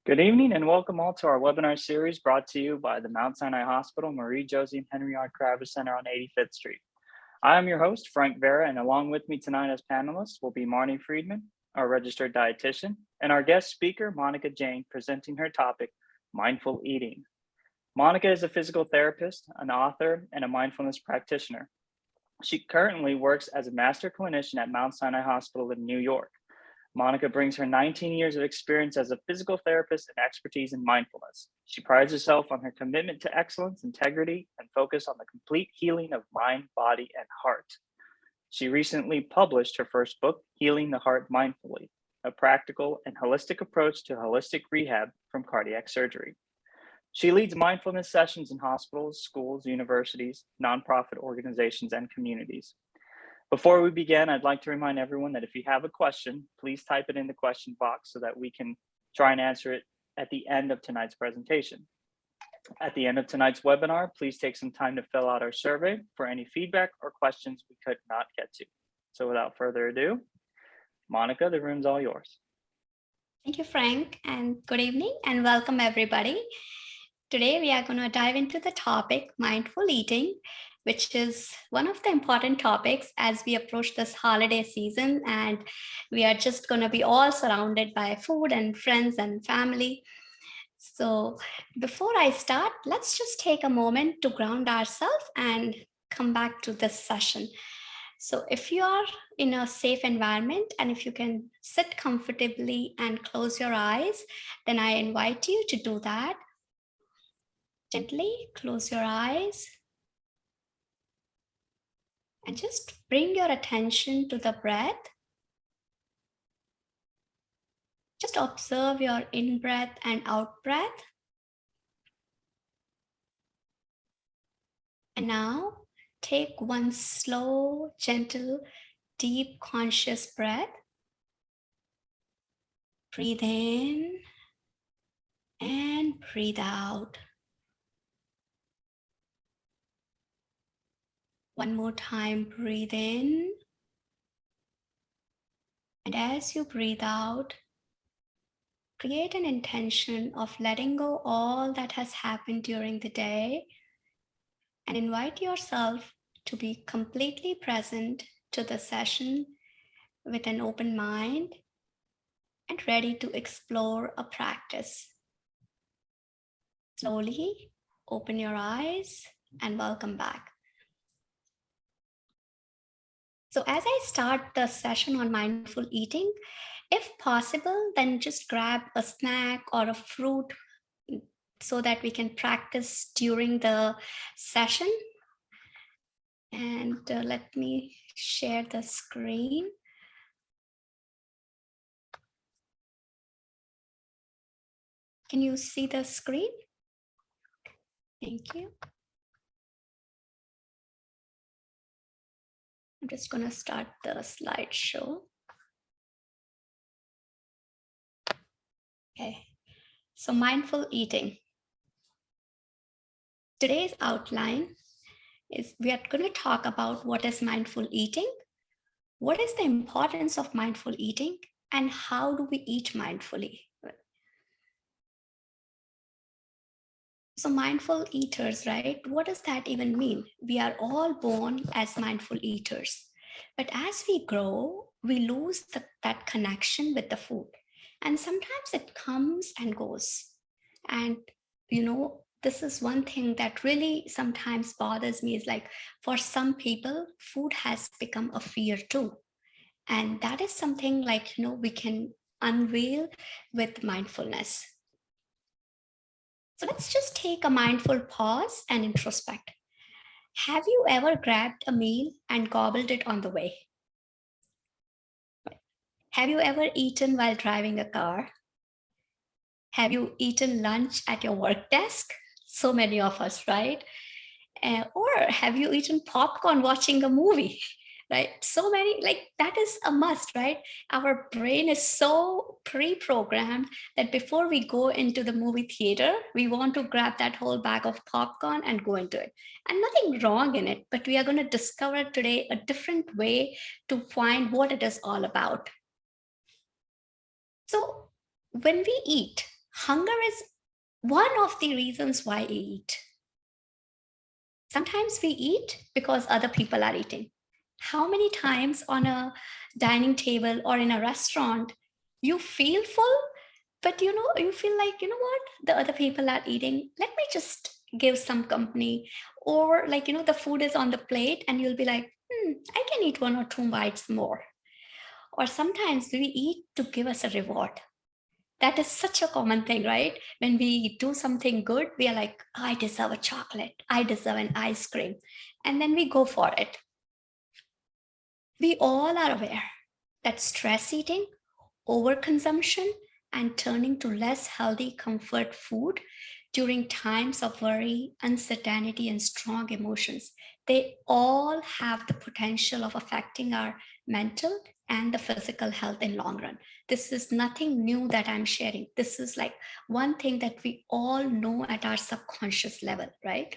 Good evening and welcome all to our webinar series brought to you by the Mount Sinai Hospital, Marie Josie and Henry R. Kravis Center on 85th Street. I am your host, Frank Vera, and along with me tonight as panelists will be Marnie Friedman, our registered dietitian, and our guest speaker, Monica Jain, presenting her topic, mindful eating. Monica is a physical therapist, an author, and a mindfulness practitioner. She currently works as a master clinician at Mount Sinai Hospital in New York. Monica brings her 19 years of experience as a physical therapist and expertise in mindfulness. She prides herself on her commitment to excellence, integrity, and focus on the complete healing of mind, body, and heart. She recently published her first book, Healing the Heart Mindfully, a practical and holistic approach to holistic rehab from cardiac surgery. She leads mindfulness sessions in hospitals, schools, universities, nonprofit organizations, and communities. Before we begin, I'd like to remind everyone that if you have a question, please type it in the question box so that we can try and answer it at the end of tonight's presentation. At the end of tonight's webinar, please take some time to fill out our survey for any feedback or questions we could not get to. So without further ado, Monica, the room's all yours. Thank you, Frank, and good evening and welcome everybody. Today we are going to dive into the topic mindful eating, which is one of the important topics as we approach this holiday season, and we are just going to be all surrounded by food and friends and family. So before I start, let's just take a moment to ground ourselves and come back to this session. So if you are in a safe environment and if you can sit comfortably and close your eyes, then I invite you to do that. Gently close your eyes and just bring your attention to the breath. Just observe your in-breath and out-breath. And now take one slow, gentle, deep, conscious breath. Breathe in and breathe out. One more time, breathe in. And as you breathe out, create an intention of letting go all that has happened during the day and invite yourself to be completely present to the session with an open mind and ready to explore a practice. Slowly open your eyes and welcome back. So as I start the session on mindful eating, if possible, then just grab a snack or a fruit so that we can practice during the session. And let me share the screen. Can you see the screen? Thank you. I'm just going to start the slideshow. Okay, so mindful eating. Today's outline is we are going to talk about what is mindful eating, what is the importance of mindful eating, and how do we eat mindfully. So mindful eaters, right? What does that even mean? We are all born as mindful eaters. But as we grow, we lose that connection with the food. And sometimes it comes and goes. And, this is one thing that really sometimes bothers me is like, for some people, food has become a fear too. And that is something like, we can unveil with mindfulness. So let's just take a mindful pause and introspect. Have you ever grabbed a meal and gobbled it on the way? Have you ever eaten while driving a car? Have you eaten lunch at your work desk? So many of us, right? Or have you eaten popcorn watching a movie? Right? So many, like that is a must, right? Our brain is so pre-programmed that before we go into the movie theater, we want to grab that whole bag of popcorn and go into it. And nothing wrong in it, but we are going to discover today a different way to find what it is all about. So when we eat, Hunger is one of the reasons why we eat. Sometimes we eat because other people are eating. How many times on a dining table or in a restaurant you feel full, but you feel like, what? The other people are eating. Let me just give some company. Or like, the food is on the plate and you'll be like, I can eat 1 or 2 bites more. Or sometimes we eat to give us a reward. That is such a common thing, right? When we do something good, we are like, I deserve a chocolate, I deserve an ice cream. And then we go for it. We all are aware that stress eating, overconsumption, and turning to less healthy comfort food during times of worry, uncertainty, and strong emotions, they all have the potential of affecting our mental and the physical health in long run. This is nothing new that I'm sharing. This is like one thing that we all know at our subconscious level, right?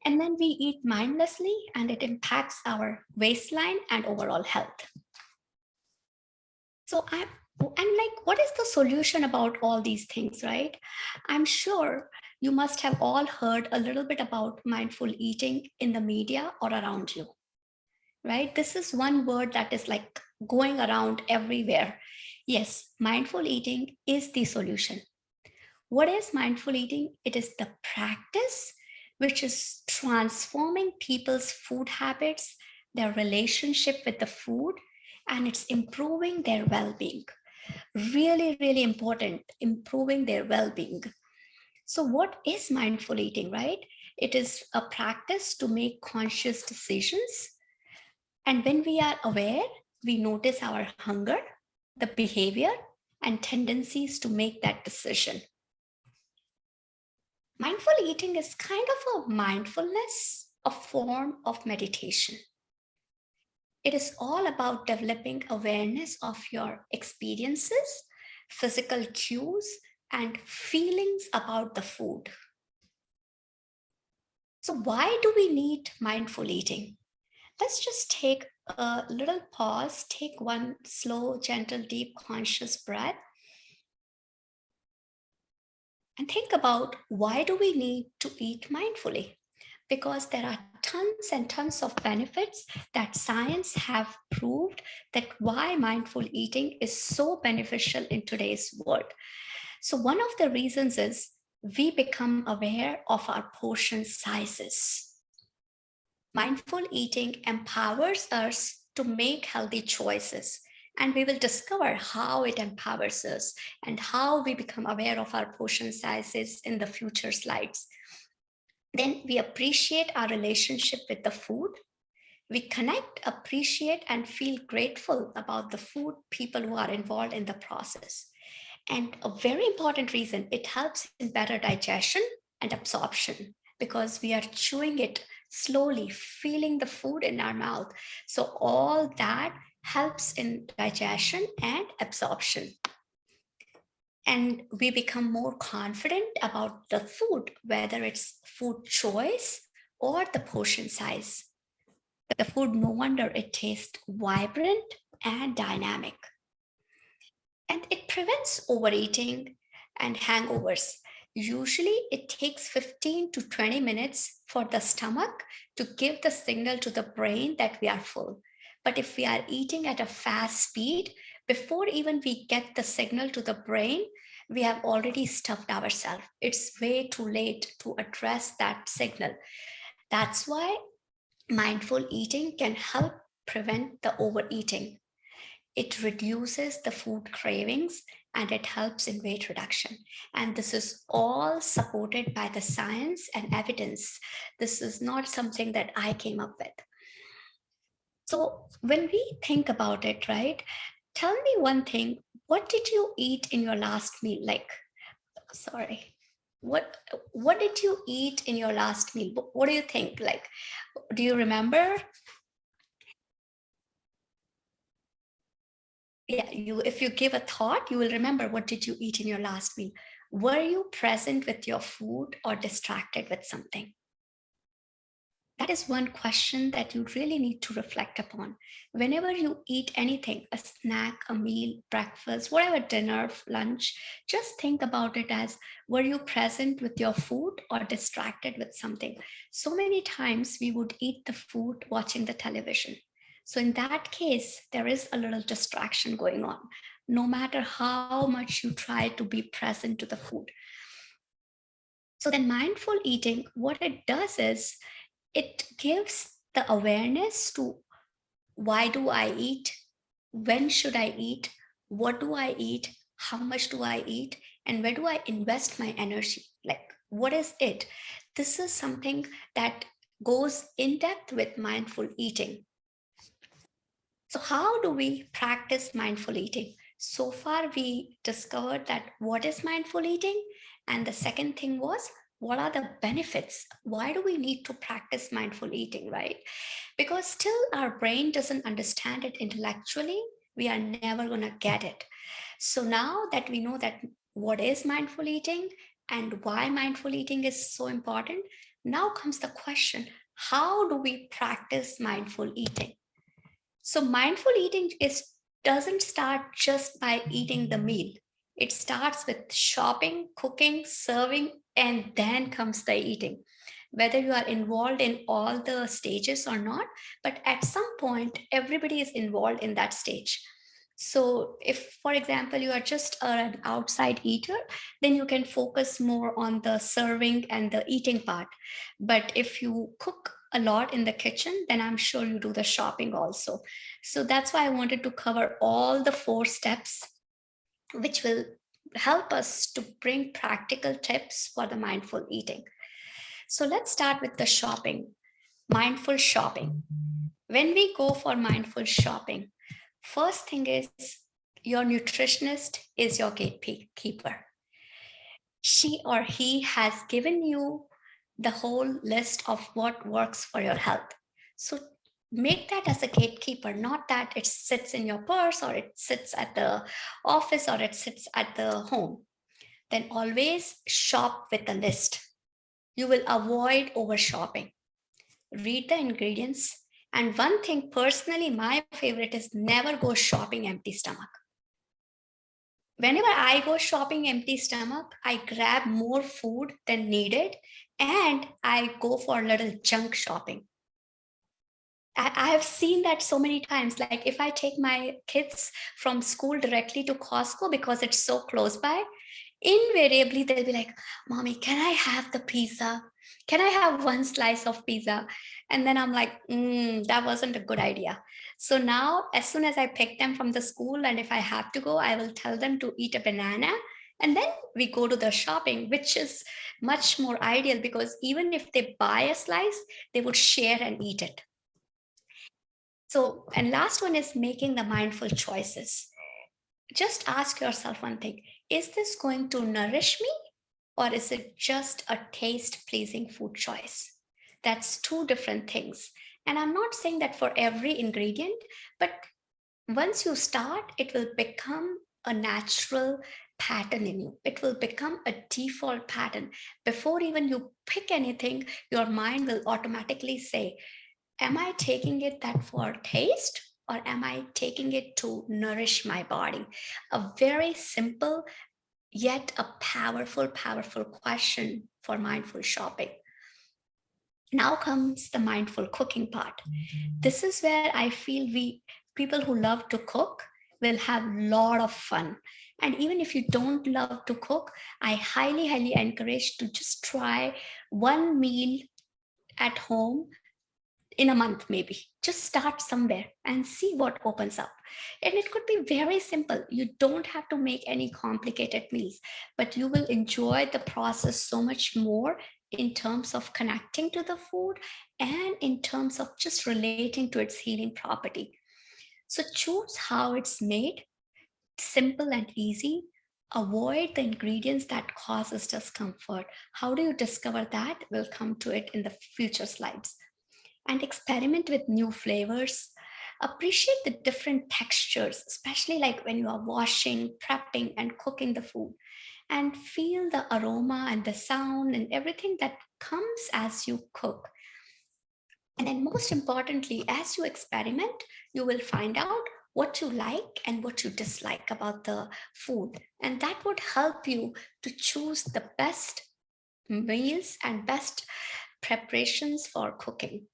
And then we eat mindlessly and it impacts our waistline and overall health. So I'm like, what is the solution about all these things, right? I'm sure you must have all heard a little bit about mindful eating in the media or around you, right? This is one word that is like going around everywhere. Yes, mindful eating is the solution. What is mindful eating? It is the practice which is transforming people's food habits, their relationship with the food, and it's improving their well being. Really, really important, improving their well being. So, what is mindful eating, right? It is a practice to make conscious decisions. And when we are aware, we notice our hunger, the behavior, and tendencies to make that decision. Mindful eating is kind of a mindfulness, a form of meditation. It is all about developing awareness of your experiences, physical cues, and feelings about the food. So, why do we need mindful eating? Let's just take a little pause, take one slow, gentle, deep, conscious breath, and think about why do we need to eat mindfully? Because there are tons and tons of benefits that science have proved that why mindful eating is so beneficial in today's world. So one of the reasons is we become aware of our portion sizes. Mindful eating empowers us to make healthy choices. And we will discover how it empowers us and how we become aware of our portion sizes in the future slides. Then we appreciate our relationship with the food. We connect, appreciate, and feel grateful about the food, people who are involved in the process. And a very important reason, it helps in better digestion and absorption because we are chewing it slowly, feeling the food in our mouth. So all that helps in digestion and absorption. And we become more confident about the food, whether it's food choice or the portion size. The food, no wonder it tastes vibrant and dynamic. And it prevents overeating and hangovers. Usually, it takes 15 to 20 minutes for the stomach to give the signal to the brain that we are full. But if we are eating at a fast speed, before even we get the signal to the brain, we have already stuffed ourselves. It's way too late to address that signal. That's why mindful eating can help prevent the overeating. It reduces the food cravings and it helps in weight reduction. And this is all supported by the science and evidence. This is not something that I came up with. So, when we think about it, right, tell me one thing. What did you eat in your last meal? Like, sorry. What what did you eat in your last meal? What do you think? Like, do you remember? Yeah, you if you give a thought, you will remember what did you eat in your last meal. Were you present with your food or distracted with something? That is one question that you really need to reflect upon. Whenever you eat anything, a snack, a meal, breakfast, whatever, dinner, lunch, just think about it as, were you present with your food or distracted with something? So many times we would eat the food watching the television. So in that case, there is a little distraction going on, no matter how much you try to be present to the food. So then mindful eating, what it does is it gives the awareness to, why do I eat? When should I eat? What do I eat? How much do I eat? And where do I invest my energy? Like, what is it? This is something that goes in depth with mindful eating. So, how do we practice mindful eating? So far, we discovered that what is mindful eating, and the second thing was, what are the benefits? Why do we need to practice mindful eating, right? Because still our brain doesn't understand it intellectually, we are never going to get it. So now that we know that what is mindful eating and why mindful eating is so important, now comes the question, how do we practice mindful eating? So mindful eating is doesn't start just by eating the meal. It starts with shopping, cooking, serving, and then comes the eating. Whether you are involved in all the stages or not, but at some point, everybody is involved in that stage. So, if, for example, you are just an outside eater, then you can focus more on the serving and the eating part. But if you cook a lot in the kitchen, then I'm sure you do the shopping also. So, that's why I wanted to cover all the four steps, which will help us to bring practical tips for the mindful eating. So let's start with the shopping, mindful shopping. When we go for mindful shopping, first thing is your nutritionist is your gatekeeper. She or he has given you the whole list of what works for your health. So make that as a gatekeeper, not that it sits in your purse or it sits at the office or it sits at the home. Then always shop with a list. You will avoid over shopping. Read the ingredients. And one thing personally, my favorite is never go shopping empty stomach. Whenever I go shopping empty stomach, I grab more food than needed and I go for a little junk shopping. I have seen that so many times. Like if I take my kids from school directly to Costco because it's so close by, invariably they'll be like, Mommy, can I have the pizza? Can I have one slice of pizza? And then I'm like, that wasn't a good idea. So now, as soon as I pick them from the school, and if I have to go, I will tell them to eat a banana. And then we go to the shopping, which is much more ideal because even if they buy a slice, they would share and eat it. So, and last one is making the mindful choices. Just ask yourself one thing, is this going to nourish me or is it just a taste pleasing food choice? That's two different things. And I'm not saying that for every ingredient, but once you start, it will become a natural pattern in you. It will become a default pattern. Before even you pick anything, your mind will automatically say, am I taking it that for taste or am I taking it to nourish my body? A very simple yet a powerful, powerful question for mindful shopping. Now comes the mindful cooking part. This is where I feel we people who love to cook will have a lot of fun. And even if you don't love to cook, I highly, highly encourage to just try one meal at home in a month, maybe just start somewhere and see what opens up. And it could be very simple. You don't have to make any complicated meals, but you will enjoy the process so much more in terms of connecting to the food and in terms of just relating to its healing property. So choose how it's made, simple and easy. Avoid the ingredients that causes discomfort. How do you discover that? We'll come to it in the future slides. And experiment with new flavors. Appreciate the different textures, especially like when you are washing, prepping, and cooking the food. And feel the aroma and the sound and everything that comes as you cook. And then most importantly, as you experiment, you will find out what you like and what you dislike about the food. And that would help you to choose the best meals and best preparations for cooking.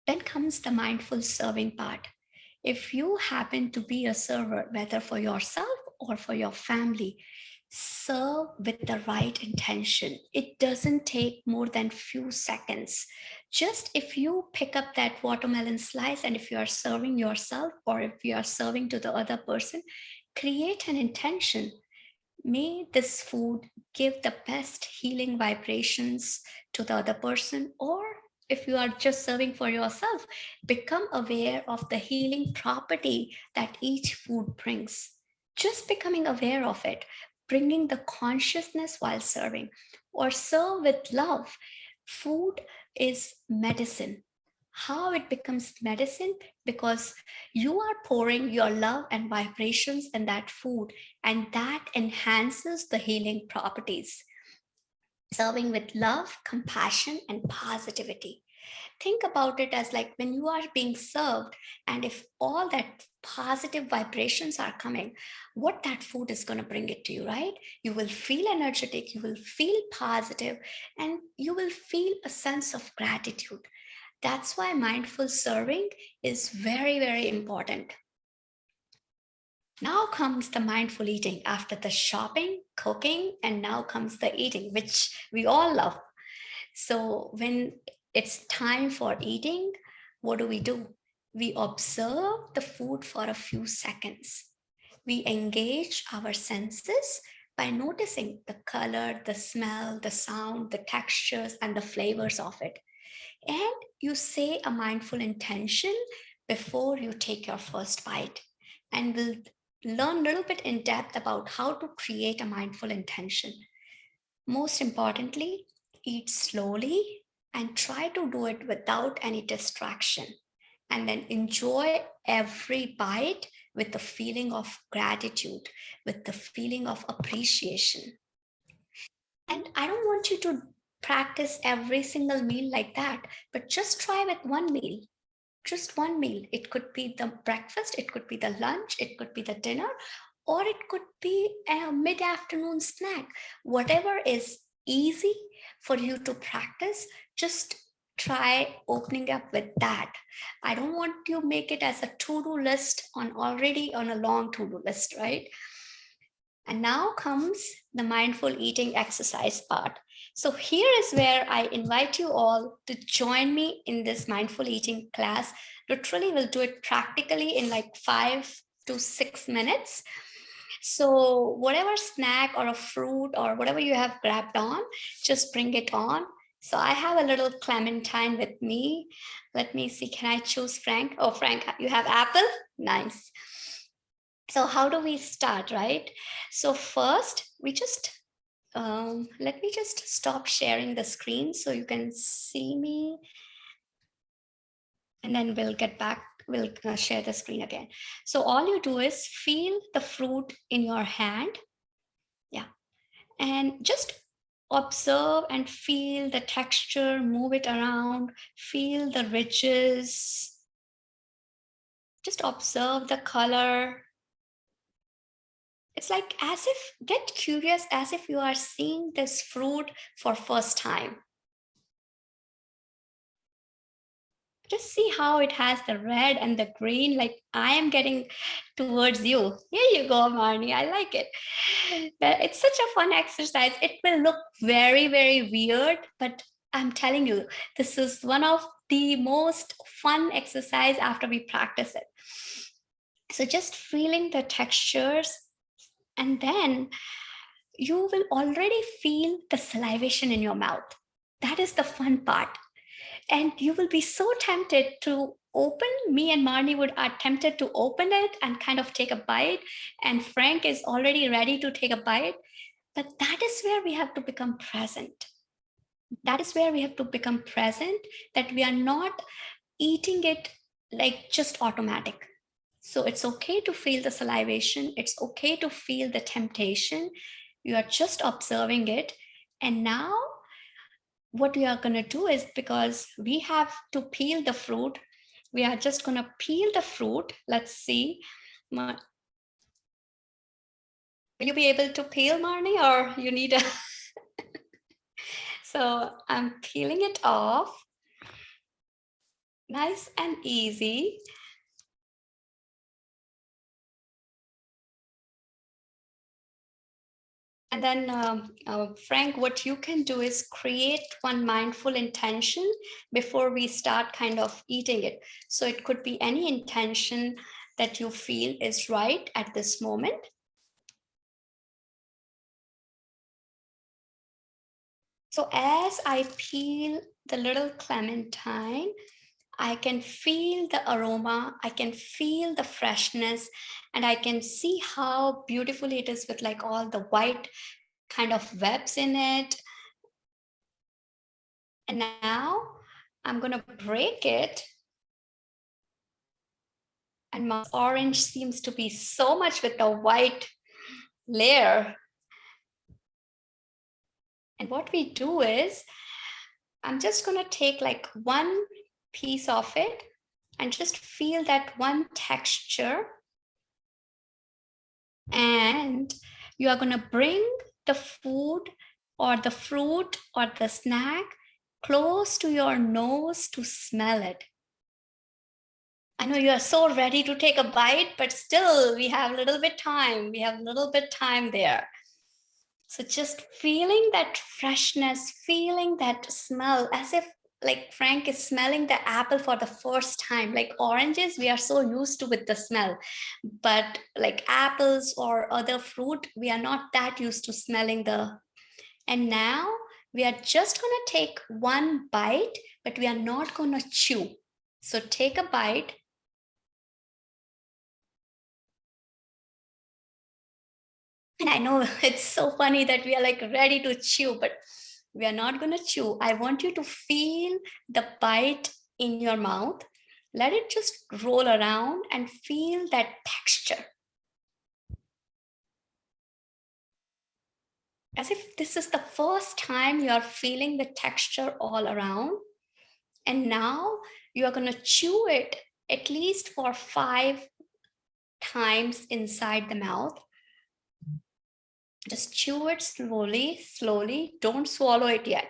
Then comes the mindful serving part. If you happen to be a server, whether for yourself or for your family, serve with the right intention. It doesn't take more than few seconds. Just if you pick up that watermelon slice and if you are serving yourself or if you are serving to the other person, create an intention. May this food give the best healing vibrations to the other person, or if you are just serving for yourself, become aware of the healing property that each food brings. Just becoming aware of it, bringing the consciousness while serving, or serve with love. Food is medicine. How it becomes medicine? Because you are pouring your love and vibrations in that food, and that enhances the healing properties. Serving with love, compassion, and positivity. Think about it as like when you are being served, and if all that positive vibrations are coming, what that food is going to bring it to you, right? You will feel energetic, you will feel positive, and you will feel a sense of gratitude. That's why mindful serving is very, very important. Now comes the mindful eating after the shopping, cooking, and now comes the eating, which we all love. So when it's time for eating, what do? We observe the food for a few seconds. We engage our senses by noticing the color, the smell, the sound, the textures, and the flavors of it. And you say a mindful intention before you take your first bite. And we'll learn a little bit in depth about how to create a mindful intention. Most importantly, eat slowly and try to do it without any distraction. And then enjoy every bite with the feeling of gratitude, with the feeling of appreciation. And I don't want you to practice every single meal like that, but just try with one meal. Just one meal. It could be the breakfast, it could be the lunch, it could be the dinner, or it could be a mid afternoon snack. Whatever is easy for you to practice, just try opening up with that. I don't want you make it as a to-do list on already on a long to-do list, right? And now comes the mindful eating exercise part. So here is where I invite you all to join me in this mindful eating class. Literally, we'll do it practically in like 5 to 6 minutes. So whatever snack or a fruit or whatever you have grabbed on, just bring it on. So I have a little clementine with me. Let me see, can I choose Frank? Oh, Frank, you have apple? Nice. So how do we start, right? So first, we just let me just stop sharing the screen so you can see me, and then we'll get back. We'll share the screen again. So all you do is feel the fruit in your hand, yeah, and just observe and feel the texture. Move it around. Feel the ridges. Just observe the color. It's like as if, get curious as if you are seeing this fruit for first time. Just see how it has the red and the green, like I am getting towards you. Here you go, Marnie. I like it. It's such a fun exercise. It will look very, very weird, but I'm telling you, this is one of the most fun exercise after we practice it. So just feeling the textures, and then you will already feel the salivation in your mouth. That is the fun part. And you will be so tempted to open. Me and Marnie would are tempted to open it and kind of take a bite. And Frank is already ready to take a bite. But that is where we have to become present. That is where we have to become present, that we are not eating it like just automatic. So it's okay to feel the salivation. It's okay to feel the temptation. You are just observing it. And now what we are going to do is, because we have to peel the fruit, we are just going to peel the fruit. Let's see. Will you be able to peel, Marnie, or you need a... So I'm peeling it off. Nice and easy. And then, Frank, what you can do is create one mindful intention before we start kind of eating it. So it could be any intention that you feel is right at this moment. So as I peel the little clementine, I can feel the aroma, I can feel the freshness, and I can see how beautiful it is with like all the white kind of webs in it. And now I'm going to break it. And my orange seems to be so much with the white layer. And what we do is, I'm just going to take like one piece of it and just feel that one texture. And you are going to bring the food or the fruit or the snack close to your nose to smell it. I know you are so ready to take a bite, but still we have a little bit time. We have a little bit time there. So just feeling that freshness, feeling that smell, as if like Frank is smelling the apple for the first time. Like oranges, we are so used to with the smell, but like apples or other fruit, we are not that used to smelling the. And now we are just going to take one bite, but we are not going to chew. So take a bite. And I know it's so funny that we are like ready to chew, but we are not going to chew. I want you to feel the bite in your mouth. Let it just roll around and feel that texture. As if this is the first time you are feeling the texture all around. And now you are going to chew it at least for 5 times inside the mouth. Just chew it slowly, slowly. Don't swallow it yet.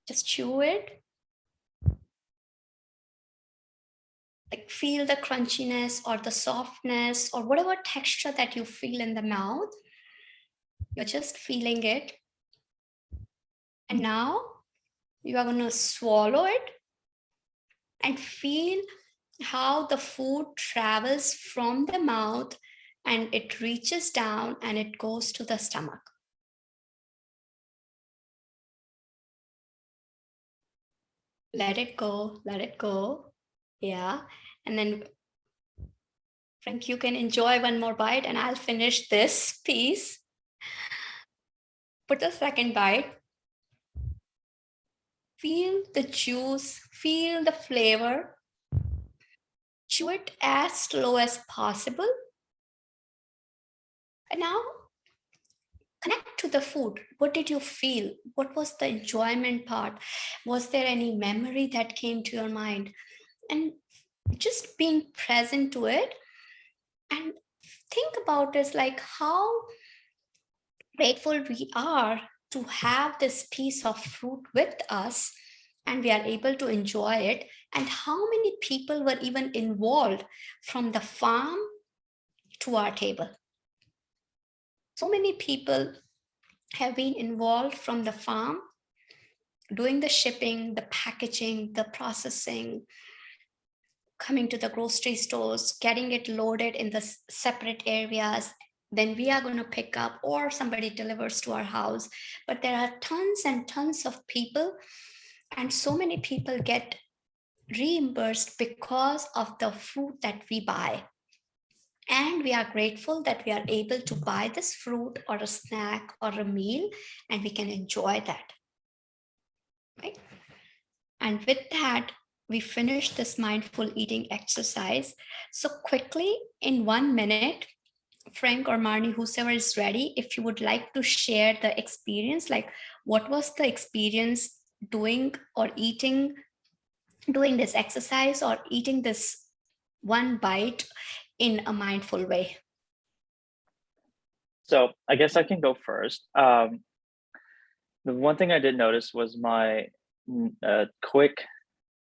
Just chew it. Like feel the crunchiness or the softness or whatever texture that you feel in the mouth. You're just feeling it. And now you are going to swallow it and feel how the food travels from the mouth and it reaches down and it goes to the stomach. Let it go, let it go. Yeah. And then, Frank, you can enjoy one more bite and I'll finish this piece. Put the second bite. Feel the juice, feel the flavor. Chew it as slow as possible. And now connect to the food. What did you feel? What was the enjoyment part? Was there any memory that came to your mind? And just being present to it and think about this, like how grateful we are to have this piece of fruit with us and we are able to enjoy it, and how many people were even involved from the farm to our table. So many people have been involved from the farm, doing the shipping, the packaging, the processing, coming to the grocery stores, getting it loaded in the separate areas. Then we are going to pick up or somebody delivers to our house. But there are tons and tons of people, and so many people get reimbursed because of the fruit that we buy. And we are grateful that we are able to buy this fruit or a snack or a meal and we can enjoy that. Right? And with that, we finish this mindful eating exercise. So quickly, in 1 minute, Frank or Marnie, whosoever is ready, if you would like to share the experience, like what was the experience doing or eating, doing this exercise or eating this one bite in a mindful way? So I guess I can go first. The one thing I did notice was my quick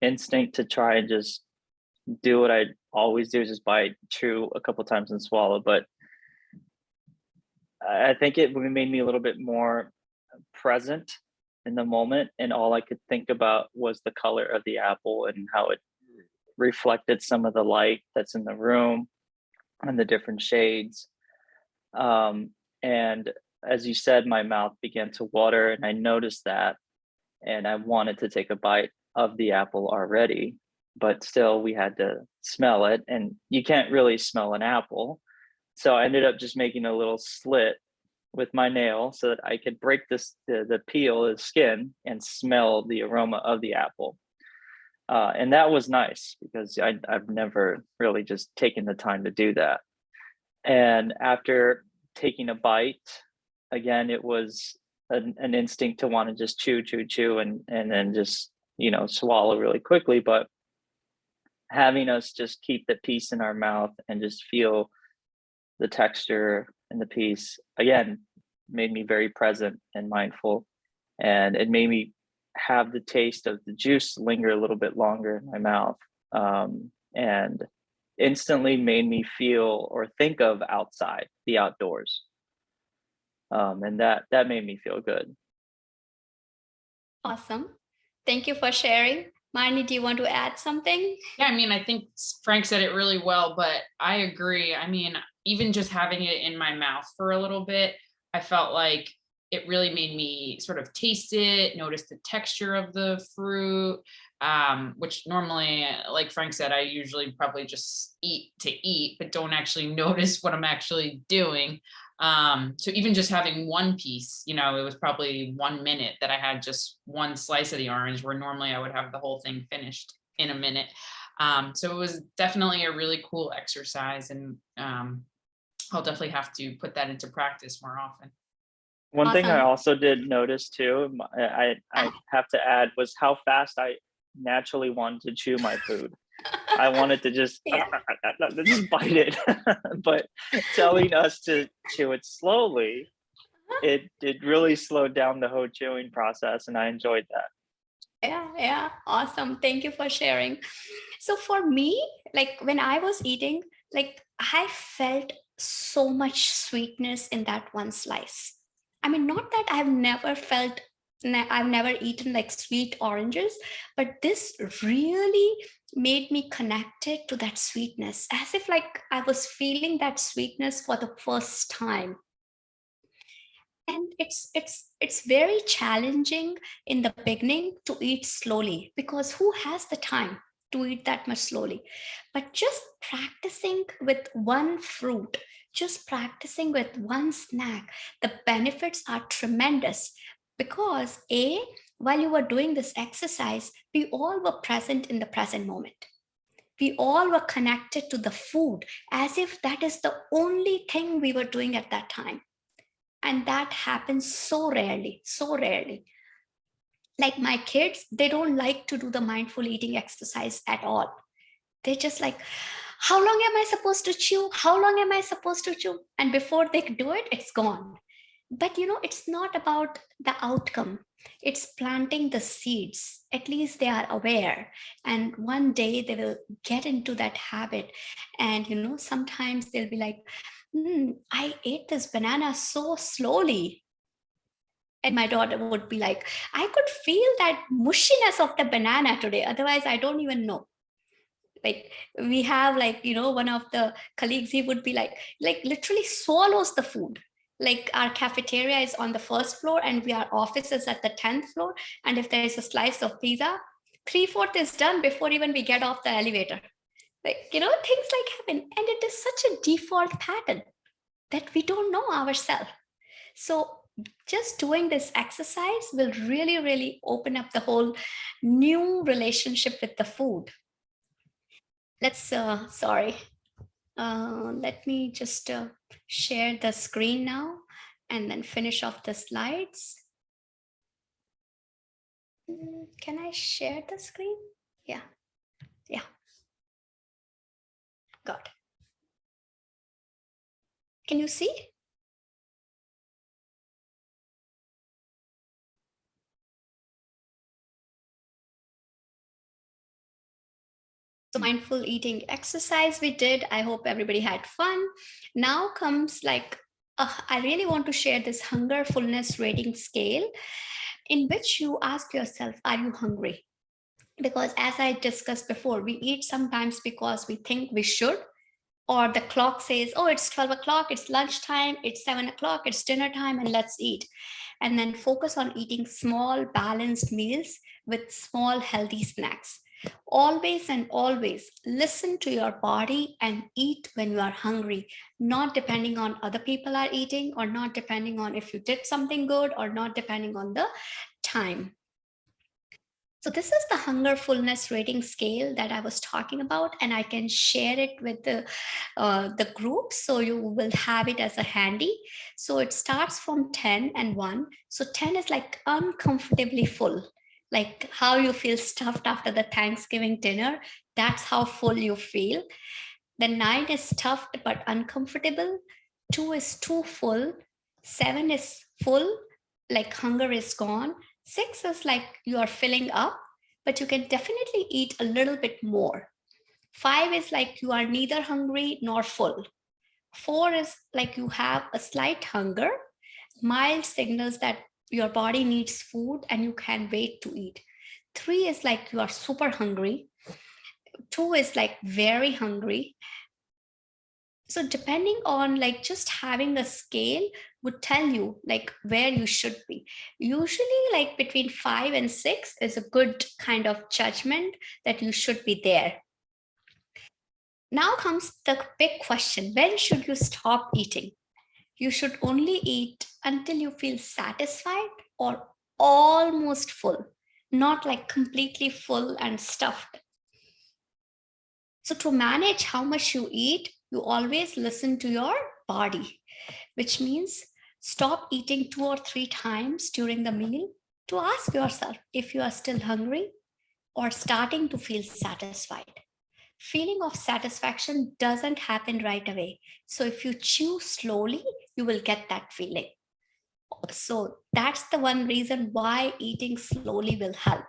instinct to try and just do what I always do, just bite, chew a couple times and swallow. But I think it made me a little bit more present in the moment, and all I could think about was the color of the apple and how it reflected some of the light that's in the room and the different shades. Um, and as you said, my mouth began to water, and I noticed that, and I wanted to take a bite of the apple already, but still we had to smell it, and you can't really smell an apple. So I ended up just making a little slit with my nail so that I could break the peel, the skin, and smell the aroma of the apple. And that was nice because I've never really just taken the time to do that. And after taking a bite, again, it was an instinct to want to just chew, chew, chew, and then just swallow really quickly. But having us just keep the piece in our mouth and just feel the texture and the piece again made me very present and mindful, and it made me have the taste of the juice linger a little bit longer in my mouth, and instantly made me feel or think of outside, the outdoors, and that made me feel good. Awesome. Thank you for sharing. Marnie, do you want to add something? Yeah, I mean, I think Frank said it really well, but I agree. I mean, even just having it in my mouth for a little bit, I felt like it really made me sort of taste it, notice the texture of the fruit, which normally, like Frank said, I usually probably just eat to eat, but don't actually notice what I'm actually doing. So even just having one piece, it was probably 1 minute that I had just one slice of the orange, where normally I would have the whole thing finished in a minute. So it was definitely a really cool exercise, and I'll definitely have to put that into practice more often. One thing I Awesome. also did notice too, I Ah, have to add, was how fast I naturally wanted to chew my food. I wanted to just yeah. just bite it, but telling us to chew it slowly, it really slowed down the whole chewing process, and I enjoyed that. Yeah, awesome. Thank you for sharing. So for me, like when I was eating, like I felt so much sweetness in that one slice. I mean, not that I've never eaten like sweet oranges, but this really made me connected to that sweetness, as if like I was feeling that sweetness for the first time. And it's very challenging in the beginning to eat slowly, because who has the time to eat that much slowly? But just practicing with one fruit, just practicing with one snack, the benefits are tremendous. Because a while you were doing this exercise, we all were present in the present moment. We all were connected to the food, as if that is the only thing we were doing at that time. And that happens so rarely, so rarely. Like my kids, they don't like to do the mindful eating exercise at all. They're just like, how long am I supposed to chew? How long am I supposed to chew? And before they do it, it's gone. But it's not about the outcome. It's planting the seeds. At least they are aware. And one day they will get into that habit. And sometimes they'll be like, I ate this banana so slowly. And my daughter would be like, I could feel that mushiness of the banana today. Otherwise, I don't even know. Like we have like, one of the colleagues, he would be like literally swallows the food. Like our cafeteria is on the first floor and our office is at the 10th floor. And if there is a slice of pizza, three-fourth is done before even we get off the elevator. Like, things like happen. And it is such a default pattern that we don't know ourselves. So just doing this exercise will really, really open up the whole new relationship with the food. Let's, sorry. Let me just share the screen now and then finish off the slides. Can I share the screen? Yeah. Got it. Can you see? So mindful eating exercise we did. I hope everybody had fun. Now comes like, I really want to share this hunger fullness rating scale in which you ask yourself, are you hungry? Because as I discussed before, we eat sometimes because we think we should, or the clock says, oh, it's 12 o'clock, it's lunchtime, it's 7 o'clock, it's dinner time, and let's eat. And then focus on eating small, balanced meals with small, healthy snacks. Always and always listen to your body and eat when you are hungry, not depending on other people are eating, or not depending on if you did something good, or not depending on the time. So this is the hunger fullness rating scale that I was talking about, and I can share it with the group, so you will have it as a handy. So it starts from 10 and 1. So 10 is like uncomfortably full, like how you feel stuffed after the Thanksgiving dinner. That's how full you feel. Then 9 is stuffed but uncomfortable. 2 is too full. 7 is full, like hunger is gone. 6 is like you are filling up, but you can definitely eat a little bit more. 5 is like you are neither hungry nor full. 4 is like you have a slight hunger, mild signals that your body needs food and you can wait to eat. 3 is like you are super hungry. 2 is like very hungry. So depending on like just having a scale would tell you like where you should be. Usually like between 5 and 6 is a good kind of judgment that you should be there. Now comes the big question: when should you stop eating? You should only eat until you feel satisfied or almost full, not like completely full and stuffed. So to manage how much you eat, you always listen to your body, which means stop eating 2 or 3 times during the meal to ask yourself if you are still hungry or starting to feel satisfied. Feeling of satisfaction doesn't happen right away. So if you chew slowly, you will get that feeling. So that's the one reason why eating slowly will help.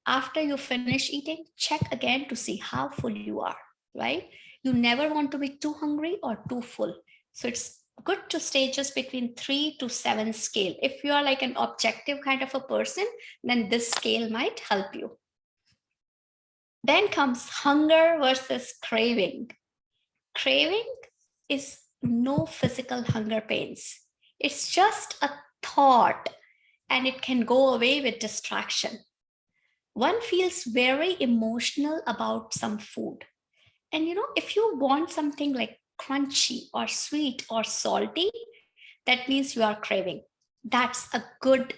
After you finish eating, check again to see how full you are, right? You never want to be too hungry or too full. So it's good to stay just between 3 to 7 scale. If you are like an objective kind of a person, then this scale might help you. Then comes hunger versus craving. Craving is no physical hunger pains. It's just a thought, and it can go away with distraction. One feels very emotional about some food. And if you want something like crunchy or sweet or salty, that means you are craving. That's a good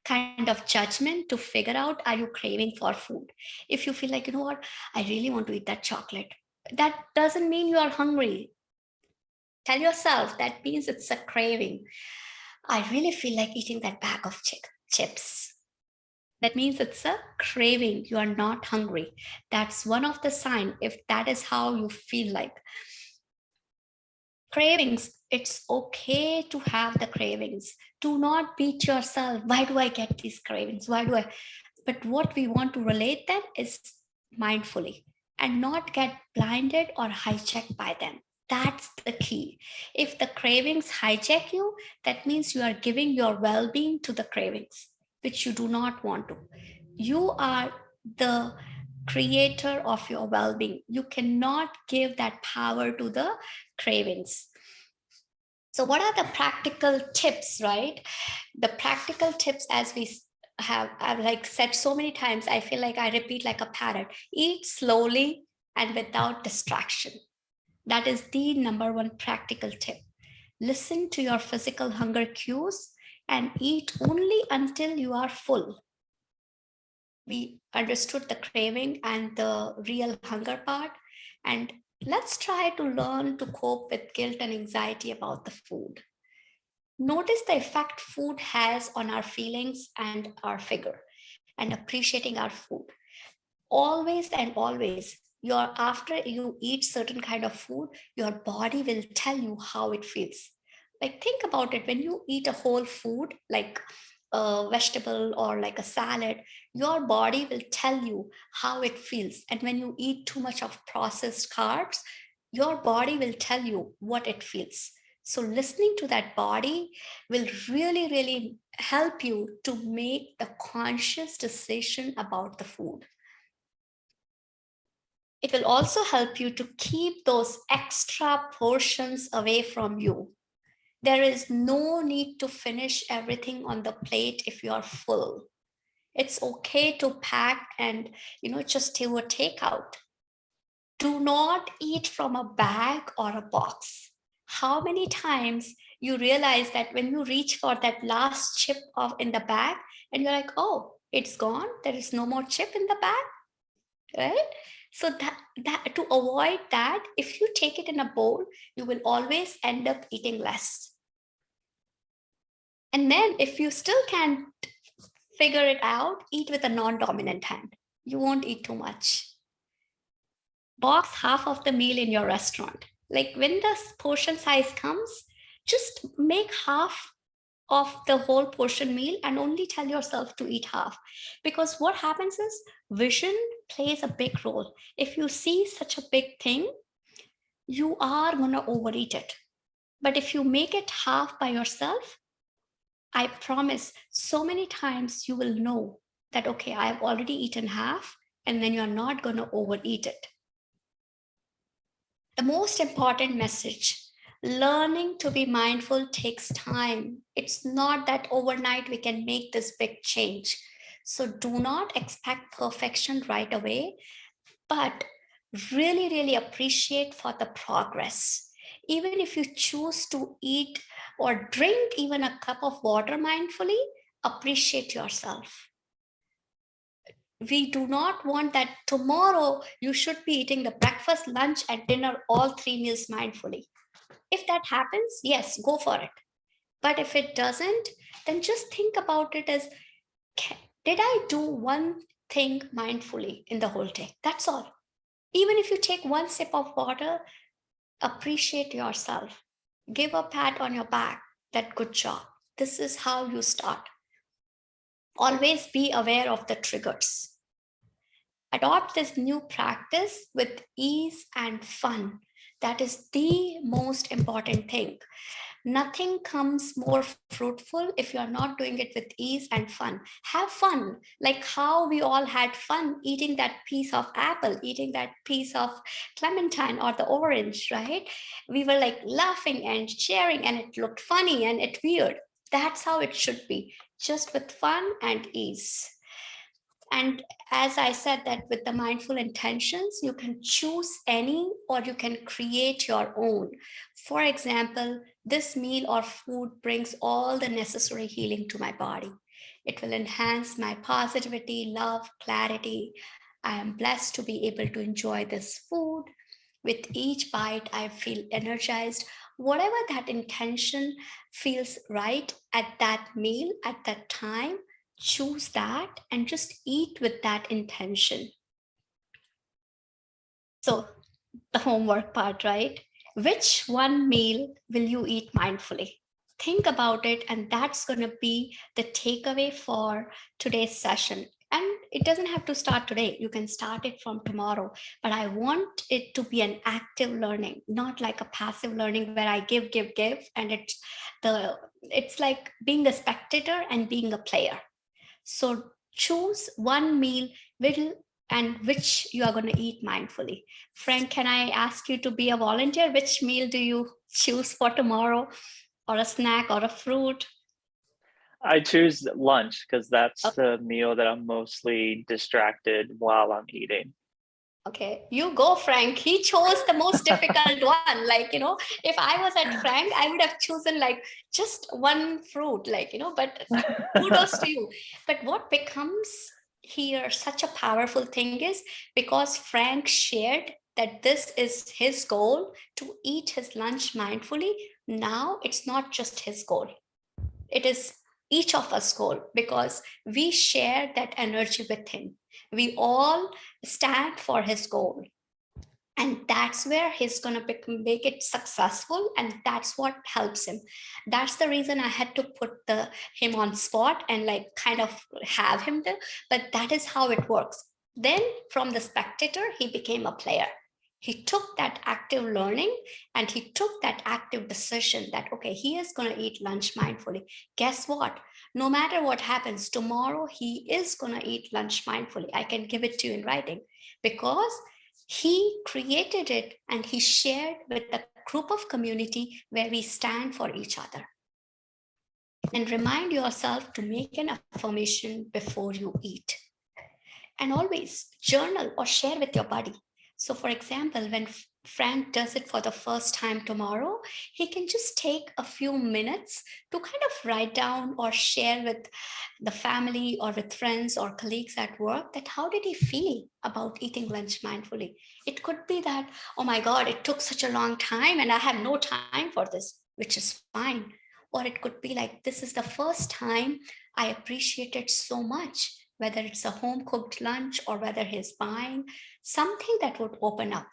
kind of judgment to figure out, are you craving for food? If you feel like, what, I really want to eat that chocolate, that doesn't mean you are hungry. Tell yourself that means it's a craving. I really feel like eating that bag of chips. That means it's a craving. You are not hungry. That's one of the signs, if that is how you feel like. Cravings, it's okay to have the cravings. Do not beat yourself. Why do I get these cravings? But what we want to relate them is mindfully and not get blinded or hijacked by them. That's the key. If the cravings hijack you, that means you are giving your well-being to the cravings, which you do not want to. You are the creator of your well-being. You cannot give that power to the cravings. So what are the practical tips, right? The practical tips, as I've like said so many times, I feel like I repeat like a parrot. Eat slowly and without distraction. That is the number one practical tip. Listen to your physical hunger cues and eat only until you are full. We understood the craving and the real hunger part. And Let's try to learn to cope with guilt and anxiety about the food. Notice the effect food has on our feelings and our figure, and appreciating our food. Always and always, after you eat certain kind of food, your body will tell you how it feels. Like, think about it. When you eat a whole food like a vegetable or like a salad, your body will tell you how it feels. And when you eat too much of processed carbs, your body will tell you what it feels. So listening to that body will really, really help you to make the conscious decision about the food. It will also help you to keep those extra portions away from you. There is no need to finish everything on the plate if you are full. It's okay to pack and, just do a takeout. Do not eat from a bag or a box. How many times you realize that when you reach for that last chip of in the bag and you're like, oh, it's gone. There is no more chip in the bag, right? So that to avoid that, if you take it in a bowl, you will always end up eating less. And then if you still can't figure it out, eat with a non-dominant hand. You won't eat too much. Box half of the meal in your restaurant. Like when the portion size comes, just make half of the whole portion meal and only tell yourself to eat half. Because what happens is vision plays a big role. If you see such a big thing, you are going to overeat it. But if you make it half by yourself, I promise so many times you will know that, okay, I've already eaten half, and then you're not going to overeat it. The most important message: learning to be mindful takes time. It's not that overnight we can make this big change. So do not expect perfection right away, but really, really appreciate for the progress. Even if you choose to eat or drink even a cup of water mindfully, appreciate yourself. We do not want that tomorrow you should be eating the breakfast, lunch, and dinner, all 3 meals mindfully. If that happens, yes, go for it. But if it doesn't, then just think about it as, did I do one thing mindfully in the whole day? That's all. Even if you take one sip of water, appreciate yourself. Give a pat on your back. That good job. This is how you start. Always be aware of the triggers. Adopt this new practice with ease and fun. That is the most important thing. Nothing comes more fruitful if you're not doing it with ease and fun. Have fun, like how we all had fun eating that piece of apple, eating that piece of clementine or the orange, right? We were like laughing and cheering, and it looked funny and it weird. That's how it should be, just with fun and ease. And as I said, that with the mindful intentions, you can choose any or you can create your own. For example, this meal or food brings all the necessary healing to my body. It will enhance my positivity, love, clarity. I am blessed to be able to enjoy this food. With each bite, I feel energized. Whatever that intention feels right at that meal, at that time, choose that and just eat with that intention. So, the homework part, right? Which one meal will you eat mindfully? Think about it, and that's going to be the takeaway for today's session. And it doesn't have to start today, you can start it from tomorrow. But I want it to be an active learning, not like a passive learning where I give, and it's like being a spectator and being a player. So choose one meal which you are going to eat mindfully. Frank, can I ask you to be a volunteer? Which meal do you choose for tomorrow, or a snack or a fruit? I choose lunch because that's Oh. the meal that I'm mostly distracted while I'm eating. Okay, you go, Frank. He chose the most difficult one. Like, if I was at Frank, I would have chosen like just one fruit, but kudos to you. But what becomes here such a powerful thing is because Frank shared that this is his goal to eat his lunch mindfully, now it's not just his goal. It is each of us goal because we share that energy with him. We all stand for his goal. And that's where he's going to make it successful, and that's what helps him. That's the reason I had to put him on spot and like kind of have him there, but that is how it works. Then from the spectator he became a player. He took that active learning and he took that active decision that okay, he is going to eat lunch mindfully. Guess what? No matter what happens tomorrow, he is going to eat lunch mindfully. I can give it to you in writing because he created it and he shared with a group of community where we stand for each other. And remind yourself to make an affirmation before you eat. And always journal or share with your buddy. So for example, when Frank does it for the first time tomorrow, he can just take a few minutes to kind of write down or share with the family or with friends or colleagues at work that how did he feel about eating lunch mindfully. It could be that, oh my God, it took such a long time and I have no time for this, which is fine. Or it could be like, this is the first time I appreciate it so much, whether it's a home cooked lunch or whether he's buying something that would open up.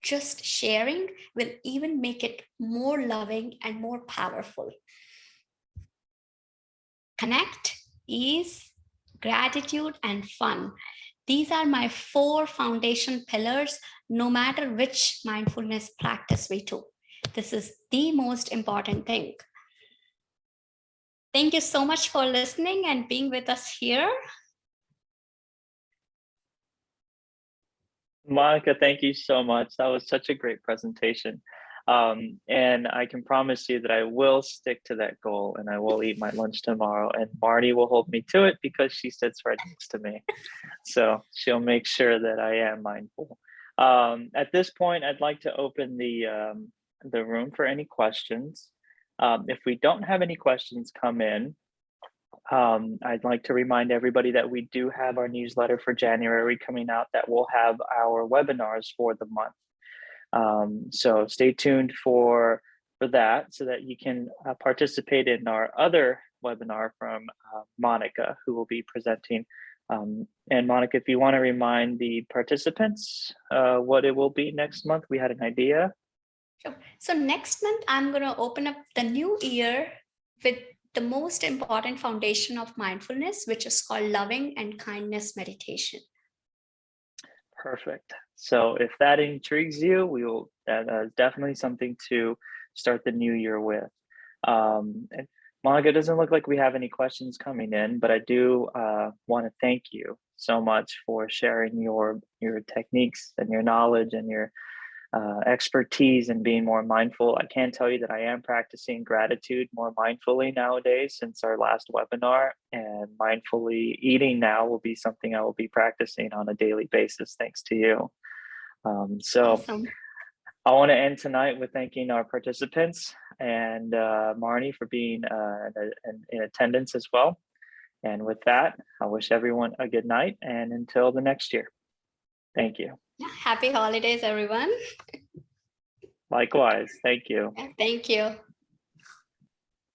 Just sharing will even make it more loving and more powerful. Connect, ease, gratitude, and fun. These are my 4 foundation pillars, no matter which mindfulness practice we do. This is the most important thing. Thank you so much for listening and being with us here. Monica, thank you so much. That was such a great presentation. And I can promise you that I will stick to that goal and I will eat my lunch tomorrow. And Marty will hold me to it because she sits right next to me. So she'll make sure that I am mindful. At this point, I'd like to open the room for any questions. If we don't have any questions come in, I'd like to remind everybody that we do have our newsletter for January coming out that will have our webinars for the month. So stay tuned for that so that you can participate in our other webinar from Monica, who will be presenting. And Monica, if you want to remind the participants what it will be next month, we had an idea. Sure. So next month, I'm going to open up the new year with the most important foundation of mindfulness, which is called loving and kindness meditation. Perfect. So if that intrigues you, we will, that is definitely something to start the new year with. And Monica, it doesn't look like we have any questions coming in, but I do want to thank you so much for sharing your techniques and your knowledge and your expertise in being more mindful. I can tell you that I am practicing gratitude more mindfully nowadays since our last webinar, and mindfully eating now will be something I will be practicing on a daily basis thanks to you. Awesome. I want to end tonight with thanking our participants and Marnie for being in attendance as well. And with that, I wish everyone a good night and until the next year. Thank you. Happy holidays, everyone. Likewise. Thank you. Thank you.